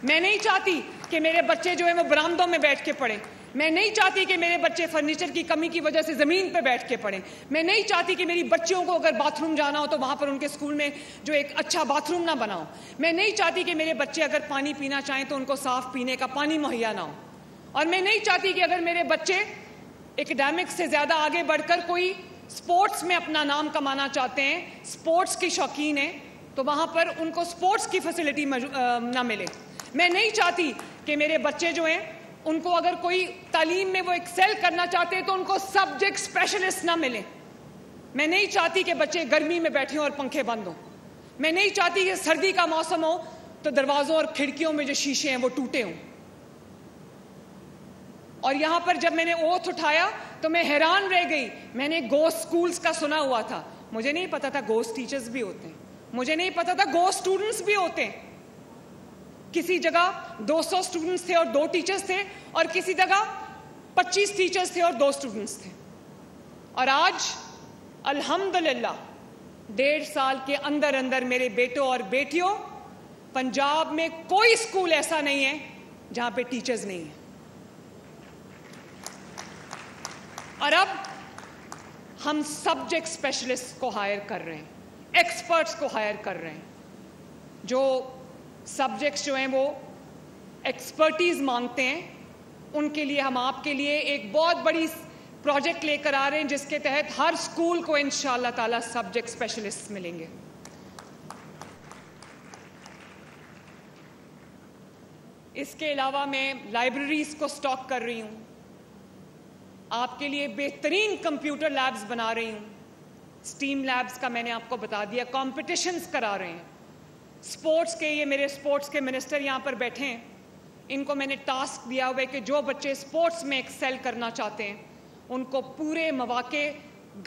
میں نہیں چاہتی کہ میرے بچے جو ہیں وہ برآمدوں میں بیٹھ کے پڑھیں, میں نہیں چاہتی کہ میرے بچے فرنیچر کی کمی کی وجہ سے زمین پہ بیٹھ کے پڑھیں, میں نہیں چاہتی کہ میری بچیوں کو اگر باتھ روم جانا ہو تو وہاں پر ان کے اسکول میں جو ایک اچھا باتھ روم نہ بنا ہو, میں نہیں چاہتی کہ میرے بچے اگر پانی پینا چاہیں تو ان کو صاف پینے کا پانی مہیا نہ ہو, اور میں نہیں چاہتی کہ اگر میرے بچے ایکڈیمک سے زیادہ آگے بڑھ کر کوئی اسپورٹس میں اپنا نام کمانا چاہتے ہیں, اسپورٹس کی شوقین ہیں, تو وہاں پر ان کو اسپورٹس کی فیسلٹی نہ ملے. میں نہیں چاہتی کہ میرے بچے جو ہیں ان کو اگر کوئی تعلیم میں وہ ایکسل کرنا چاہتے ہیں تو ان کو سبجیکٹ اسپیشلسٹ نہ ملے. میں نہیں چاہتی کہ بچے گرمی میں بیٹھے ہوں اور پنکھے بند ہوں. میں نہیں چاہتی کہ سردی کا موسم ہو تو دروازوں اور کھڑکیوں میں جو شیشے ہیں وہ ٹوٹے ہوں. اور یہاں پر جب میں نے اوتھ اٹھایا تو میں حیران رہ گئی. میں نے گھوسٹ سکولز کا سنا ہوا تھا, مجھے نہیں پتا تھا گھوسٹ ٹیچرز بھی ہوتے ہیں, مجھے نہیں پتا تھا گھوسٹ اسٹوڈنٹس بھی ہوتے ہیں. کسی جگہ 200 اسٹوڈنٹس تھے اور 2 ٹیچرز تھے, اور کسی جگہ 25 ٹیچرز تھے اور 2 اسٹوڈنٹس تھے. اور آج الحمدللہ 1.5 سال کے اندر اندر میرے بیٹوں اور بیٹیوں, پنجاب میں کوئی اسکول ایسا نہیں ہے جہاں پہ ٹیچرز نہیں ہیں. اور اب ہم سبجیکٹ اسپیشلسٹ کو ہائر کر رہے ہیں, ایکسپرٹس کو ہائر کر رہے ہیں جو سبجیکٹس جو ہیں وہ ایکسپرٹیز مانگتے ہیں. ان کے لیے ہم آپ کے لیے ایک بہت بڑی پروجیکٹ لے کر آ رہے ہیں جس کے تحت ہر اسکول کو انشاءاللہ تعالی سبجیکٹ اسپیشلسٹ ملیں گے. اس کے علاوہ میں لائبریریز کو اسٹاک کر رہی ہوں, آپ کے لیے بہترین کمپیوٹر لیبز بنا رہی ہوں, اسٹیم لیبز کا میں نے آپ کو بتا دیا, کمپٹیشنز کرا رہے ہیں. اسپورٹس کے, یہ میرے اسپورٹس کے منسٹر یہاں پر بیٹھے ہیں, ان کو میں نے ٹاسک دیا ہوا ہے کہ جو بچے اسپورٹس میں ایکسیل کرنا چاہتے ہیں ان کو پورے مواقع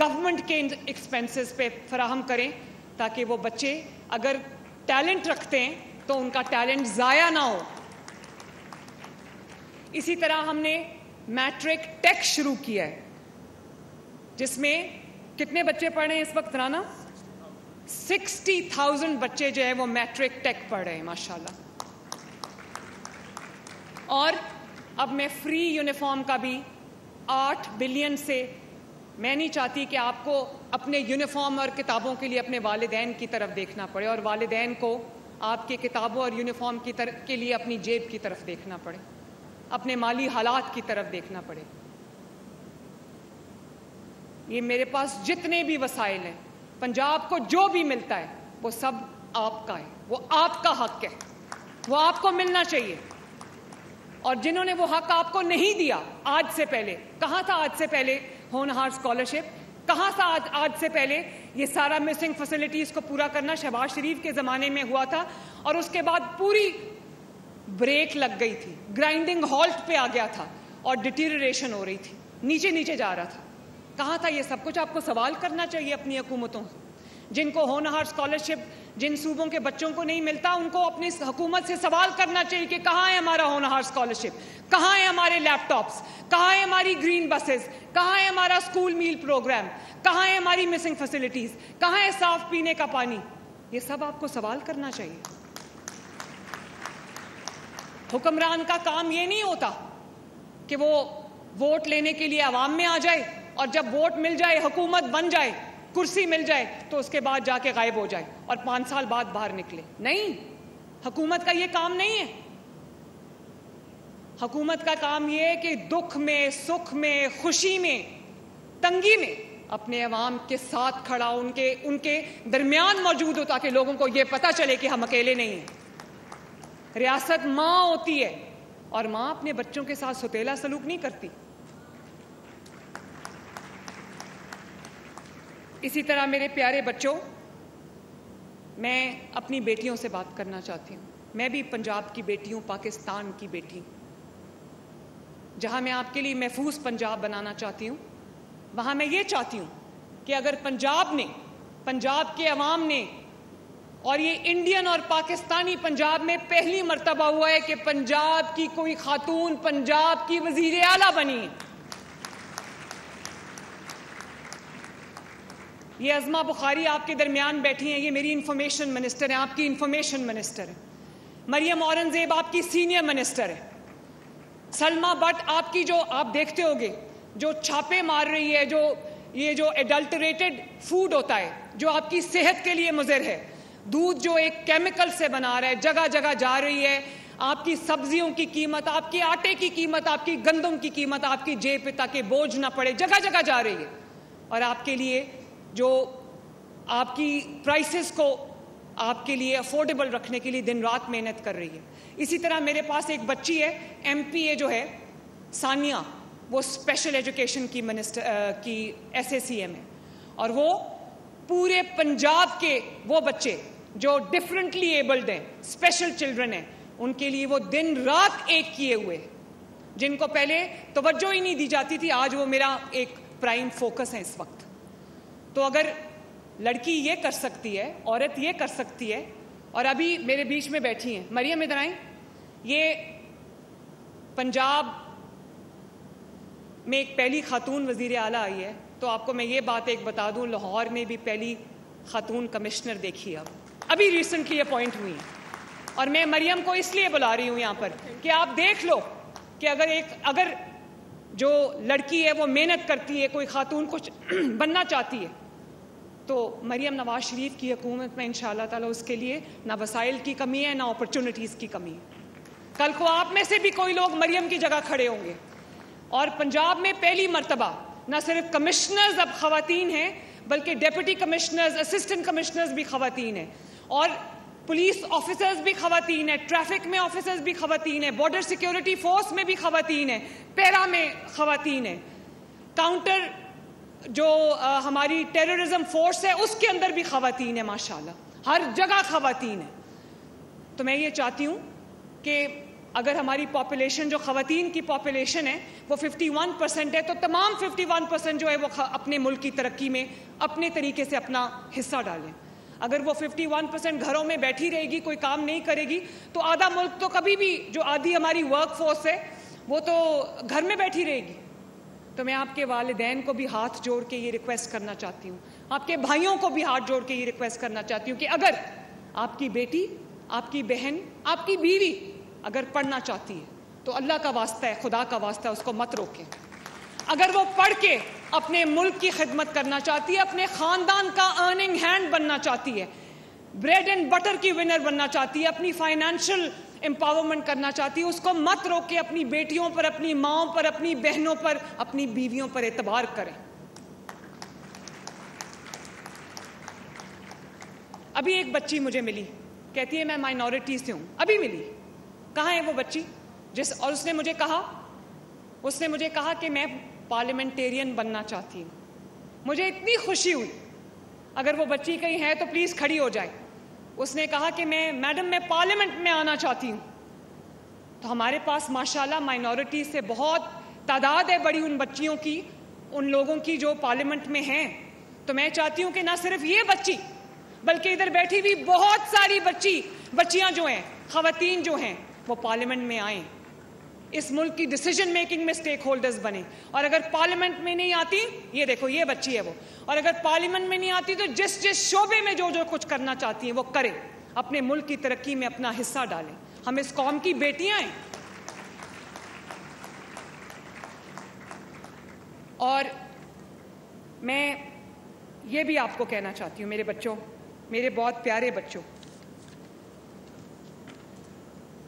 گورنمنٹ کے ایکسپینسز پہ فراہم کریں تاکہ وہ بچے اگر ٹیلنٹ رکھتے ہیں تو ان کا ٹیلنٹ ضائع نہ ہو. اسی طرح ہم نے میٹرک ٹیک شروع کیا ہے، جس میں کتنے بچے پڑھ رہے ہیں اس وقت رانا؟ 60,000 بچے جو ہے وہ میٹرک ٹیک پڑھ رہے ہیں ماشاءاللہ. اور اب میں فری یونیفارم کا بھی 8 بلین سے، میں نہیں چاہتی کہ آپ کو اپنے یونیفارم اور کتابوں کے لیے اپنے والدین کی طرف دیکھنا پڑے اور والدین کو آپ کے کتابوں اور یونیفارم کے لیے اپنی جیب کی طرف دیکھنا پڑے، اپنے مالی حالات کی طرف دیکھنا پڑے. یہ میرے پاس جتنے بھی وسائل ہیں، پنجاب کو جو بھی ملتا ہے وہ سب آپ کا ہے، وہ آپ کا حق ہے، وہ آپ کو ملنا چاہیے. اور جنہوں نے وہ حق آپ کو نہیں دیا آج سے پہلے، کہاں تھا آج سے پہلے ہونہار اسکالرشپ؟ کہاں تھا آج سے پہلے یہ سارا مسنگ فیسلٹیز کو پورا کرنا؟ شہباز شریف کے زمانے میں ہوا تھا اور اس کے بعد پوری بریک لگ گئی تھی، گرائنڈنگ ہالٹ پہ آ گیا تھا اور ڈیٹیریشن ہو رہی تھی، نیچے نیچے جا رہا تھا. کہاں تھا یہ سب کچھ؟ آپ کو سوال کرنا چاہیے اپنی حکومتوں سے. جن کو ہونہار اسکالرشپ جن صوبوں کے بچوں کو نہیں ملتا، ان کو اپنی حکومت سے سوال کرنا چاہیے کہ کہاں ہے ہمارا ہونہار اسکالرشپ، کہاں ہے ہمارے لیپ ٹاپس، کہاں ہے ہماری گرین بسز، کہاں ہے ہمارا اسکول میل پروگرام، کہاں ہے ہماری مسنگ فیسلٹیز، کہاں ہے صاف پینے کا پانی؟ یہ سب آپ کو سوال کرنا چاہیے. حکمران کا کام یہ نہیں ہوتا کہ وہ ووٹ لینے کے لیے عوام میں آ جائے اور جب ووٹ مل جائے، حکومت بن جائے، کرسی مل جائے تو اس کے بعد جا کے غائب ہو جائے اور 5 سال بعد باہر نکلے. نہیں، حکومت کا یہ کام نہیں ہے. حکومت کا کام یہ ہے کہ دکھ میں، سکھ میں، خوشی میں، تنگی میں اپنے عوام کے ساتھ کھڑا، ان کے درمیان موجود ہو تاکہ لوگوں کو یہ پتہ چلے کہ ہم اکیلے نہیں ہیں. ریاست ماں ہوتی ہے اور ماں اپنے بچوں کے ساتھ سوتیلا سلوک نہیں کرتی. اسی طرح میرے پیارے بچوں، میں اپنی بیٹیوں سے بات کرنا چاہتی ہوں. میں بھی پنجاب کی بیٹی ہوں، پاکستان کی بیٹی ہوں. جہاں میں آپ کے لیے محفوظ پنجاب بنانا چاہتی ہوں، وہاں میں یہ چاہتی ہوں کہ اگر پنجاب نے، پنجاب کے عوام نے، اور یہ انڈین اور پاکستانی پنجاب میں پہلی مرتبہ ہوا ہے کہ پنجاب کی کوئی خاتون پنجاب کی وزیر اعلیٰ بنی. یہ عظمہ بخاری آپ کے درمیان بیٹھی ہیں، یہ میری انفارمیشن منسٹر ہیں، آپ کی انفارمیشن منسٹر ہے. مریم اورنگزیب آپ کی سینئر منسٹر ہے. سلما بٹ آپ کی، جو آپ دیکھتے ہوگے، جو چھاپے مار رہی ہے، یہ جو ایڈلٹریٹڈ فوڈ ہوتا ہے جو آپ کی صحت کے لیے مضر ہے، دودھ جو ایک کیمیکل سے بنا رہا ہے، جگہ جگہ جا رہی ہے. آپ کی سبزیوں کی قیمت، آپ کے آٹے کی قیمت، آپ کی گندم کی قیمت آپ کی جیب پہ تاکہ بوجھ نہ پڑے، جگہ جگہ جا رہی ہے. اور آپ کے لیے جو آپ کی پرائسز کو آپ کے لیے افورڈیبل رکھنے کے لیے دن رات محنت کر رہی ہے. اسی طرح میرے پاس ایک بچی ہے، ایم پی اے جو ہے ثانیہ، وہ اسپیشل ایجوکیشن کی SACM ہے، اور وہ پورے پنجاب کے وہ بچے جو ڈفرینٹلی ایبلڈ ہیں، اسپیشل چلڈرن ہیں، ان کے لیے وہ دن رات ایک کیے ہوئے، جن کو پہلے توجہ ہی نہیں دی جاتی تھی. آج وہ میرا ایک پرائم فوکس ہے اس وقت. تو اگر لڑکی یہ کر سکتی ہے، عورت یہ کر سکتی ہے، اور ابھی میرے بیچ میں بیٹھی ہیں مریم، ادھر آئیں. یہ پنجاب میں ایک پہلی خاتون وزیر اعلیٰ آئی ہے. تو آپ کو میں یہ بات ایک بتا دوں، لاہور میں بھی پہلی خاتون کمشنر دیکھی ہے، ابھی ریسنٹلی اپوائنٹ ہوئی ہیں. اور میں مریم کو اس لیے بلا رہی ہوں یہاں پر کہ آپ دیکھ لو کہ اگر جو لڑکی ہے وہ محنت کرتی ہے، کوئی خاتون کچھ بننا چاہتی ہے، تو مریم نواز شریف کی حکومت میں انشاءاللہ تعالیٰ اس کے لیے نہ وسائل کی کمی ہے، نہ اپرچونٹیز کی کمی ہے. کل کو آپ میں سے بھی کوئی لوگ مریم کی جگہ کھڑے ہوں گے. اور پنجاب میں پہلی مرتبہ نہ صرف کمشنرز اب خواتین ہیں، بلکہ ڈیپٹی کمشنرز، اسسٹنٹ کمشنرز بھی خواتین ہیں، اور پولیس آفیسرز بھی خواتین ہیں، ٹریفک میں آفیسرز بھی خواتین ہیں، بارڈر سیکیورٹی فورس میں بھی خواتین ہیں، پیرا میں خواتین ہیں، کاؤنٹر جو ہماری ٹیررزم فورس ہے اس کے اندر بھی خواتین ہیں. ماشاءاللہ ہر جگہ خواتین ہیں. تو میں یہ چاہتی ہوں کہ اگر ہماری پاپولیشن، جو خواتین کی پاپولیشن ہے وہ 51% ہے، تو تمام 51% جو ہے وہ اپنے ملک کی ترقی میں اپنے طریقے سے اپنا حصہ ڈالیں. اگر وہ 51% گھروں میں بیٹھی رہے گی، کوئی کام نہیں کرے گی، تو آدھا ملک تو کبھی بھی، جو آدھی ہماری ورک فورس ہے وہ تو گھر میں بیٹھی رہے گی. تو میں آپ کے والدین کو بھی ہاتھ جوڑ کے یہ ریکویسٹ کرنا چاہتی ہوں, آپ کے بھائیوں کو بھی ہاتھ جوڑ کے یہ ریکویسٹ کرنا چاہتی ہوں کہ اگر آپ کی بیٹی, آپ کی بہن, آپ کی بیوی اگر پڑھنا چاہتی ہے تو اللہ کا واسطہ ہے, خدا کا واسطہ ہے, اس کو مت روکیں. اگر وہ پڑھ کے اپنے ملک کی خدمت کرنا چاہتی ہے, اپنے خاندان کا ارننگ ہینڈ بننا چاہتی ہے, بریڈ اینڈ بٹر کی ونر بننا چاہتی ہے, اپنی فائنینشیل امپاورمنٹ کرنا چاہتی ہے, اس کو مت روکے. اپنی بیٹیوں پر, اپنی ماؤں پر, اپنی بہنوں پر, اپنی بیویوں پر اعتبار کریں. ابھی ایک بچی مجھے ملی, کہتی ہے میں مائنورٹی سے ہوں. ابھی ملی. کہاں ہے وہ بچی اور اس نے مجھے کہا کہ میں پارلیمنٹیرین بننا چاہتی ہوں. مجھے اتنی خوشی ہوئی. اگر وہ بچی کہیں ہے تو پلیز کھڑی ہو جائے. اس نے کہا کہ میڈم میں پارلیمنٹ میں آنا چاہتی ہوں. تو ہمارے پاس ماشاءاللہ مائنورٹی سے بہت تعداد ہے بڑی ان بچیوں کی, ان لوگوں کی جو پارلیمنٹ میں ہیں. تو میں چاہتی ہوں کہ نہ صرف یہ بچی بلکہ ادھر بیٹھی بھی بہت ساری بچیاں جو ہیں, خواتین جو ہیں, وہ پارلیمنٹ میں آئیں, اس ملک کی ڈیسیجن میکنگ میں سٹیک ہولڈرز بنیں. اور اگر پارلیمنٹ میں نہیں آتی, یہ دیکھو یہ بچی ہے وہ, اور اگر پارلیمنٹ میں نہیں آتی تو جس شعبے میں جو کچھ کرنا چاہتی ہیں وہ کریں, اپنے ملک کی ترقی میں اپنا حصہ ڈالیں. ہم اس قوم کی بیٹیاں ہیں. اور میں یہ بھی آپ کو کہنا چاہتی ہوں, میرے بچوں, میرے بہت پیارے بچوں,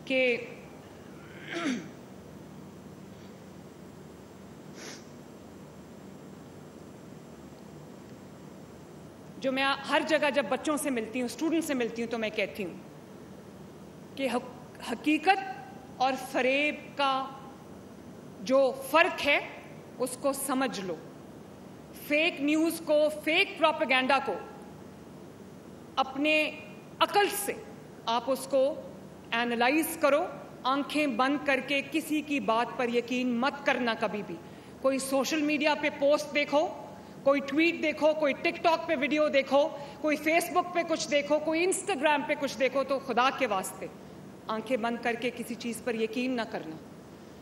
کہ جو میں ہر جگہ جب بچوں سے ملتی ہوں, اسٹوڈنٹ سے ملتی ہوں, تو میں کہتی ہوں کہ حقیقت اور فریب کا جو فرق ہے اس کو سمجھ لو. فیک نیوز کو, فیک پروپیگنڈا کو اپنے عقل سے آپ اس کو اینالائز کرو. آنکھیں بند کر کے کسی کی بات پر یقین مت کرنا کبھی بھی. کوئی سوشل میڈیا پہ پوسٹ دیکھو, کوئی ٹویٹ دیکھو, کوئی ٹک ٹاک پہ ویڈیو دیکھو, کوئی فیس بک پہ کچھ دیکھو, کوئی انسٹاگرام پہ کچھ دیکھو, تو خدا کے واسطے آنکھیں بند کر کے کسی چیز پر یقین نہ کرنا,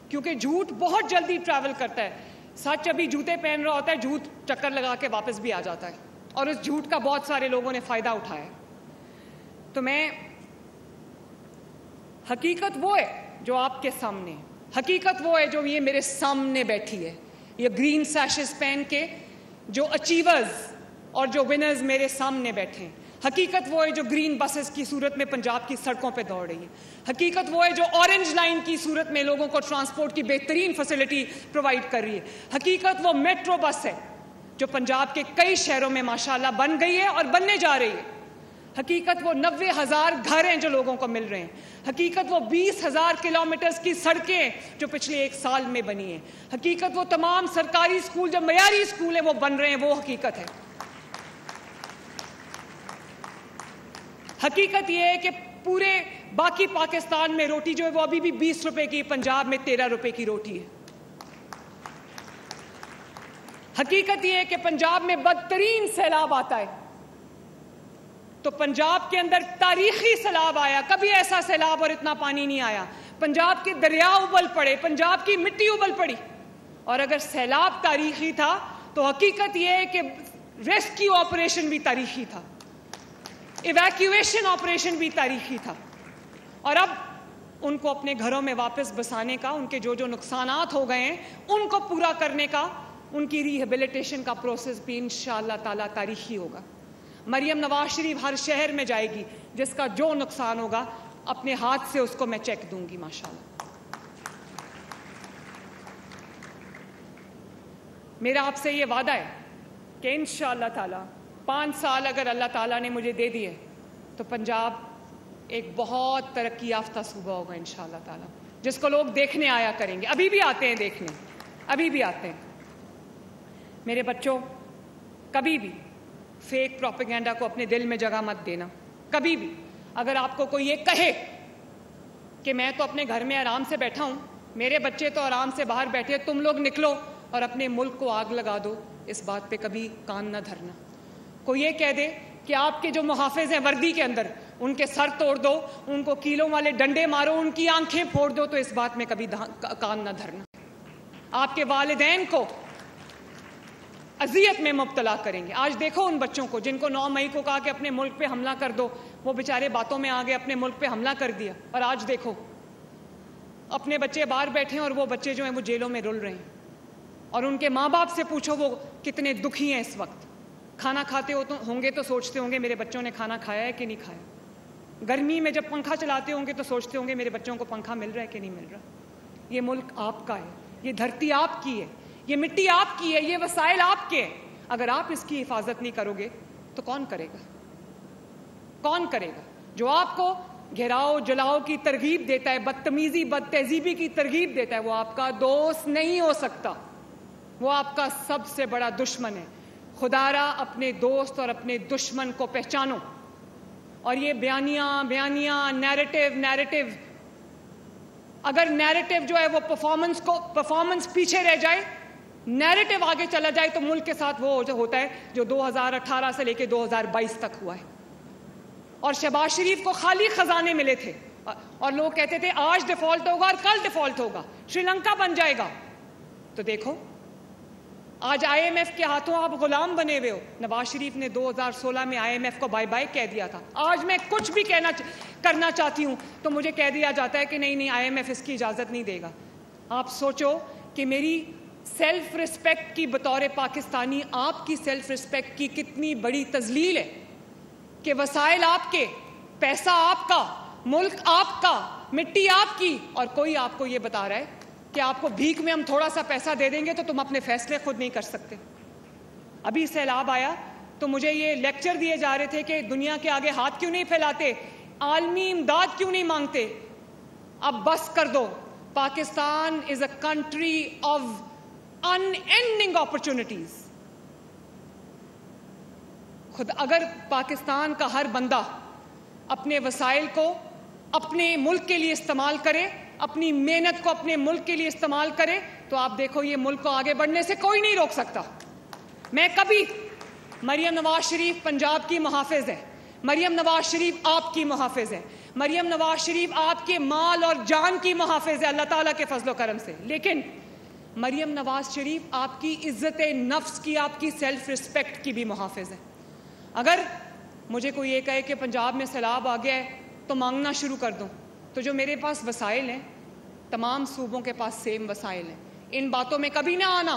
کیونکہ جھوٹ بہت جلدی ٹریول کرتا ہے. سچ ابھی جوتے پہن رہا ہوتا ہے, جھوٹ چکر لگا کے واپس بھی آ جاتا ہے, اور اس جھوٹ کا بہت سارے لوگوں نے فائدہ اٹھایا ہے. تو حقیقت وہ ہے جو آپ کے سامنے ہے, حقیقت وہ ہے جو یہ میرے سامنے بیٹھی ہے, یہ گرین سیشز پہن کے جو اچیورز اور جو ونرز میرے سامنے بیٹھے ہیں. حقیقت وہ ہے جو گرین بسز کی صورت میں پنجاب کی سڑکوں پہ دوڑ رہی ہے. حقیقت وہ ہے جو اورنج لائن کی صورت میں لوگوں کو ٹرانسپورٹ کی بہترین فیسلٹی پرووائڈ کر رہی ہے. حقیقت وہ میٹرو بس ہے جو پنجاب کے کئی شہروں میں ماشاءاللہ بن گئی ہے اور بننے جا رہی ہے. حقیقت وہ 90,000 گھر ہیں جو لوگوں کو مل رہے ہیں. حقیقت وہ 20,000 کلومیٹرز کی سڑکیں جو پچھلے 1 سال میں بنی ہیں. حقیقت وہ تمام سرکاری اسکول جو معیاری اسکول ہیں وہ بن رہے ہیں, وہ حقیقت ہے. حقیقت یہ ہے کہ پورے باقی پاکستان میں روٹی جو ہے وہ ابھی بھی 20 روپے کی, پنجاب میں 13 روپے کی روٹی ہے. حقیقت یہ ہے کہ پنجاب میں بدترین سیلاب آتا ہے, تو پنجاب کے اندر تاریخی سیلاب آیا, کبھی ایسا سیلاب اور اتنا پانی نہیں آیا. پنجاب کے دریا ابل پڑے, پنجاب کی مٹی ابل پڑی. اور اگر سیلاب تاریخی تھا تو حقیقت یہ ہے کہ ریسکیو آپریشن بھی تاریخی تھا, ایویکیویشن آپریشن بھی تاریخی تھا. اور اب ان کو اپنے گھروں میں واپس بسانے کا, ان کے جو نقصانات ہو گئے ہیں ان کو پورا کرنے کا, ان کی ریہیبلیٹیشن کا پروسیس بھی انشاءاللہ تعالیٰ تاریخی ہوگا. مریم نواز شریف ہر شہر میں جائے گی, جس کا جو نقصان ہوگا اپنے ہاتھ سے اس کو میں چیک دوں گی ماشاءاللہ. میرا آپ سے یہ وعدہ ہے کہ انشاءاللہ تعالیٰ 5 سال اگر اللہ تعالیٰ نے مجھے دے دیے تو پنجاب ایک بہت ترقی یافتہ صوبہ ہوگا انشاءاللہ تعالیٰ, جس کو لوگ دیکھنے آیا کریں گے. ابھی بھی آتے ہیں دیکھنے, ابھی بھی آتے ہیں. میرے بچوں, کبھی بھی فیک پروپیگنڈا کو اپنے دل میں جگہ مت دینا. کبھی بھی اگر آپ کو کوئی یہ کہے کہ میں تو اپنے گھر میں آرام سے بیٹھا ہوں, میرے بچے تو آرام سے باہر بیٹھے, تم لوگ نکلو اور اپنے ملک کو آگ لگا دو, اس بات پہ کبھی کان نہ دھرنا. کوئی یہ کہہ دے کہ آپ کے جو محافظ ہیں وردی کے اندر ان کے سر توڑ دو, ان کو کیلوں والے ڈنڈے مارو, ان کی آنکھیں پھوڑ دو, تو اس بات میں کبھی کان نہ دھرنا. آپ کے والدین کو اذیت میں مبتلا کریں گے. آج دیکھو ان بچوں کو جن کو 9 مئی کو کہا کہ اپنے ملک پہ حملہ کر دو, وہ بیچارے باتوں میں آ گئے, اپنے ملک پہ حملہ کر دیا, اور آج دیکھو اپنے بچے باہر بیٹھے ہیں اور وہ بچے جو ہیں وہ جیلوں میں رل رہے ہیں. اور ان کے ماں باپ سے پوچھو وہ کتنے دکھی ہیں اس وقت. کھانا کھاتے ہوں گے تو سوچتے ہوں گے میرے بچوں نے کھانا کھایا ہے کہ نہیں کھایا. گرمی میں جب پنکھا چلاتے ہوں گے تو سوچتے ہوں گے میرے بچوں کو پنکھا مل رہا ہے کہ نہیں مل رہا. یہ ملک آپ کا ہے, یہ دھرتی آپ کی ہے, یہ مٹی آپ کی ہے, یہ وسائل آپ کے ہیں. اگر آپ اس کی حفاظت نہیں کرو گے تو کون کرے گا؟ کون کرے گا؟ جو آپ کو گھیراؤ جلاؤ کی ترغیب دیتا ہے, بدتمیزی بد تہذیبی کی ترغیب دیتا ہے, وہ آپ کا دوست نہیں ہو سکتا, وہ آپ کا سب سے بڑا دشمن ہے. خدا را اپنے دوست اور اپنے دشمن کو پہچانو. اور یہ بیانیاں نیریٹو, اگر نیریٹو جو ہے وہ پرفارمنس پیچھے رہ جائے, نیریٹو آگے چلا جائے, تو ملک کے ساتھ وہ ہوتا ہے جو 2018 سے لے کے 2022 تک ہوا ہے. اور شہباز شریف کو خالی خزانے ملے تھے اور لوگ کہتے تھے آج ڈیفالٹ ہوگا اور کل ڈیفالٹ ہوگا, شری لنکا بن جائے گا. تو دیکھو آج IMF کے ہاتھوں آپ غلام بنے ہوئے ہو. نواز شریف نے 2016 میں IMF کو بائے بائے کہہ دیا تھا. آج میں کچھ بھی کرنا چاہتی ہوں تو مجھے کہہ دیا جاتا ہے کہ نہیں IMF اس کی اجازت نہیں دے گا. آپ سوچو کہ میری سیلف رسپیکٹ کی بطور پاکستانی آپ کی سیلف رسپیکٹ کی کتنی بڑی تذلیل ہے کہ وسائل آپ کے, پیسہ آپ کا, ملک آپ کا, مٹی آپ کی, اور کوئی آپ کو یہ بتا رہا ہے کہ آپ کو بھیک میں ہم تھوڑا سا پیسہ دے دیں گے تو تم اپنے فیصلے خود نہیں کر سکتے. ابھی سیلاب آیا تو مجھے یہ لیکچر دیے جا رہے تھے کہ دنیا کے آگے ہاتھ کیوں نہیں پھیلاتے, عالمی امداد کیوں نہیں مانگتے. اب بس کر دو. Pakistan is a country of unending opportunities. خود اگر پاکستان کا ہر بندہ اپنے وسائل کو اپنے ملک کے لیے استعمال کرے, اپنی محنت کو اپنے ملک کے لیے استعمال کرے, تو آپ دیکھو یہ ملک کو آگے بڑھنے سے کوئی نہیں روک سکتا. میں کبھی مریم نواز شریف پنجاب کی محافظ ہے, مریم نواز شریف آپ کی محافظ ہے, مریم نواز شریف آپ کے مال اور جان کی محافظ ہے اللہ تعالیٰ کے فضل و کرم سے, لیکن مریم نواز شریف آپ کی عزت نفس کی, آپ کی سیلف رسپیکٹ کی بھی محافظ ہے. اگر مجھے کوئی یہ کہے کہ پنجاب میں سیلاب آ گیا ہے تو مانگنا شروع کر دوں, تو جو میرے پاس وسائل ہیں تمام صوبوں کے پاس سیم وسائل ہیں. ان باتوں میں کبھی نہ آنا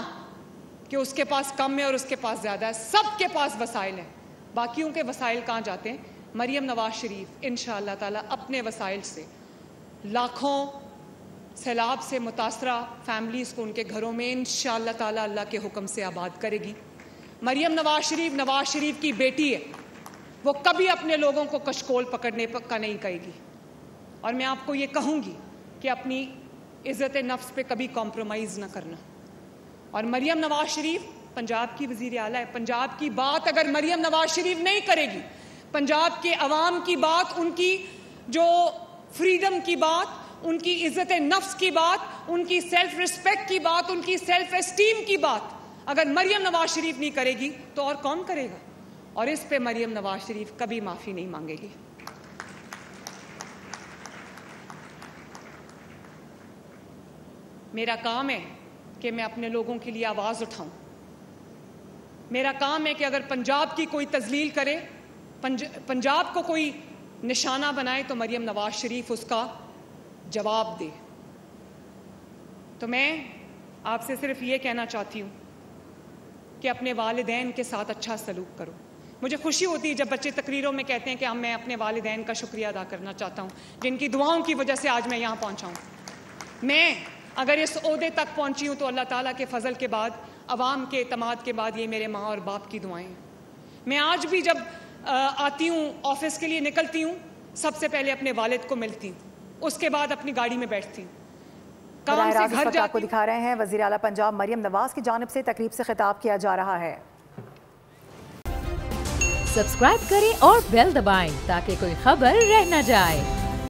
کہ اس کے پاس کم ہے اور اس کے پاس زیادہ ہے, سب کے پاس وسائل ہیں. باقیوں کے وسائل کہاں جاتے ہیں؟ مریم نواز شریف انشاءاللہ تعالیٰ اپنے وسائل سے لاکھوں سیلاب سے متاثرہ فیملیز کو ان کے گھروں میں انشاءاللہ تعالیٰ اللہ کے حکم سے آباد کرے گی. مریم نواز شریف کی بیٹی ہے, وہ کبھی اپنے لوگوں کو کشکول پکڑنے کا نہیں کہے گی. اور میں آپ کو یہ کہوں گی کہ اپنی عزت نفس پہ کبھی کمپرومائز نہ کرنا. اور مریم نواز شریف پنجاب کی وزیر اعلیٰ ہے. پنجاب کی بات اگر مریم نواز شریف نہیں کرے گی, پنجاب کے عوام کی بات, ان کی جو فریڈم کی بات, ان کی عزت نفس کی بات, ان کی سیلف رسپیکٹ کی بات, ان کی سیلف اسٹیم کی بات اگر مریم نواز شریف نہیں کرے گی تو اور کون کرے گا؟ اور اس پہ مریم نواز شریف کبھی معافی نہیں مانگے گی. میرا کام ہے کہ میں اپنے لوگوں کے لیے آواز اٹھاؤں. میرا کام ہے کہ اگر پنجاب کی کوئی تذلیل کرے, پنجاب کو کوئی نشانہ بنائے, تو مریم نواز شریف اس کا جواب دے. تو میں آپ سے صرف یہ کہنا چاہتی ہوں کہ اپنے والدین کے ساتھ اچھا سلوک کرو. مجھے خوشی ہوتی ہے جب بچے تقریروں میں کہتے ہیں کہ میں اپنے والدین کا شکریہ ادا کرنا چاہتا ہوں جن کی دعاؤں کی وجہ سے آج میں یہاں پہنچا ہوں. میں اگر اس عہدے تک پہنچی ہوں تو اللہ تعالیٰ کے فضل کے بعد, عوام کے اعتماد کے بعد, یہ میرے ماں اور باپ کی دعائیں ہیں. میں آج بھی جب آتی ہوں آفس کے لیے نکلتی ہوں, سب سے پہلے اپنے والد کو ملتی ہوں, اس کے بعد اپنی گاڑی میں بیٹھتی ہوں. کام سے گھر جاتی آپ کو دکھا رہے ہیں وزیر اعلیٰ پنجاب مریم نواز کی جانب سے تقریب سے خطاب کیا جا رہا ہے. سبسکرائب کریں اور بیل دبائیں تاکہ کوئی خبر رہ نہ جائے.